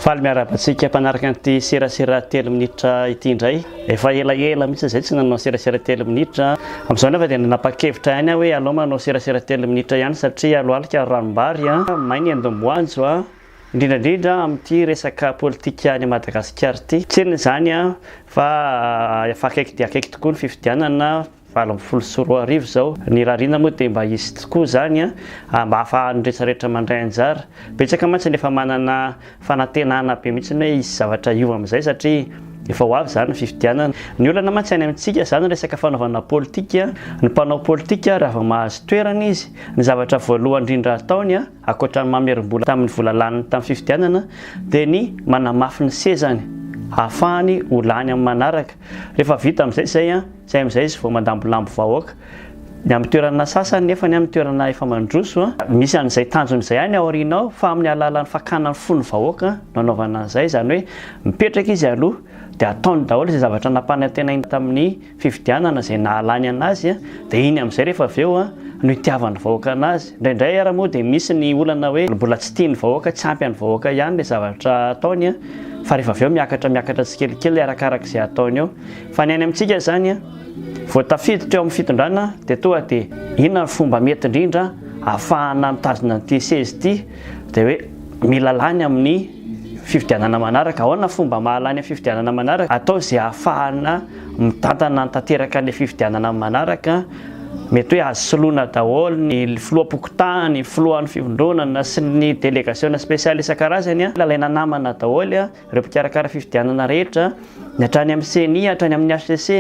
Faly miarabantsika mpanaraka an'ity serasera 3 minitra ity indray. Efa elaela mihitsy izay tsy nanao serasera 3 minitra. Amin'izao nefa dia nanapa-kevitra ihany hoe aleo manao serasera 3 minitra ihany satria alohalika ranom-bary mainy endomboanjo indrindrandrindra amin'ity resaka politika any Madagasikara ity. Tsenina izany fa efa akaiky dia akaiky tokoa ny fifidianana 24 zao. Ny rarina moa dia mba hisy tokoa zany mba hahafahan'ny rehetrarehetra mandray anjara. Betsaka mantsy efa manana fanantenana be mihitsy hoe hisy zavatra iova amin'izay satria efa ho avy zany ny fifidianana. Ny olana mantsy any amintsika zany resaka fanaovana politika. Ny mpanao politika raha vao mahazo toerana izy, ny zavatra voalohany indrindra ataony ankoatra ny mamerim-bola tamin'ny vola laniny tamin'ny fifidianana dia ny manamafy ny sezany ahafahany ho lany amin'ny manaraka. Rehefa vita amin'izay zay amin'izay izy vao mandambolambo vahoaka. Ny amin'ny toerana sasany nefa ny amin'ny toerana efa mandroso misy an'izay tanjony izay ihany aorianao fa amin'ny alalan'ny fakanany fony vahoaka nanaovana an'izay, zany hoe mipetraka izy aloha dia ataony daholo izay zavatra nampanantenainy tamin'ny fifidianana izay nahalany anazy dia iny amin'izay rehefa avy eo no itiavany vahoaka anazy. Indraindray ara moa dia misy ny olana hoe mbola tsy tiany vahoaka, tsy ampy any vahoaka ihany ilay zavatra ataony fa rehefa avy eo miakatra tsikelikely arakaraka izay ataony eo. Fa ny any amintsika zany vao tafiditra eo amin'ny fitondrana dia toa dia inona ny fomba mety indrindra ahafahana mitazona an'ity sezy ity dia hoe mila lany amin'ny fifidianana manaraka. Ahoana fomba mahalany amin'ny fifidianana manaraka? Atao izay ahafahana mitantana tanteraka ny fifidianana manaraka. Mety hoe azo soloina daholo ny filoham-pokotahany, ny filohan'ny fivondronana sy ny délégation spéciale isan-karazany. Lalaina namana daholo ireo mpikarakara fifidianana rehetra, ny hatrany amin'ny CNI, hatrany amin'ny HCC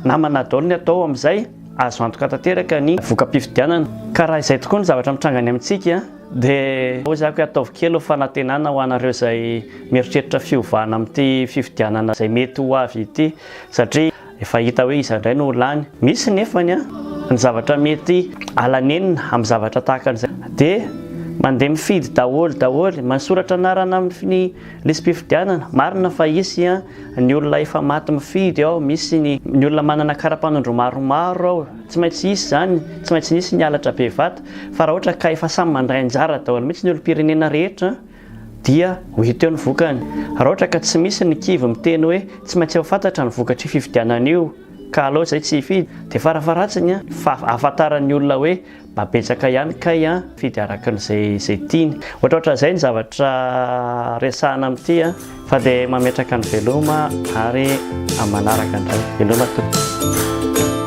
namana daholo ny atao amin'izay azo antoka tanteraka ny voka-pifidianana. Karaha izay tokoa ny zavatra mitrangany amintsika dia zako ataovy kely ho fanantenana ho anareo izay mieritreritra fiovana amin'ity fifidianana izay mety ho avy ity satria efa hita hoe iza indray no lany. Misy nefany ny zavatra mety alanenina amin'ny zavatra tahaka an'izay dia mandeha mifidy daholo mansoratra anarana amin'ny lisam-pifidianana. Marina fa isy ny olona efa maty mifidy ao, misy ny olona manana kara-panondro maromaro ao, tsy maintsy isy zany, tsy maintsy nisy ny alatra be vata. Fa raha ohatra ka efa samy mandray anjara daholo mihitsy ny olom-pirenena rehetra dia ho hita eo ny vokany. Raha ohatra ka tsy misy ny kivy miteny hoe tsy maintsy ho fantatra ny vokatry fifidianana io ka aleo izay tsy hifidy dia farafaratsiny fa ahafantaran'ny olona hoe mba betsaka ihany kay fidy araka n'izay tiany. Ohatrohatran'izay ny zavatra resahana amin'ity fa dia mametraka ny veloma ary amin'ny manaraka indray veloma tokoa.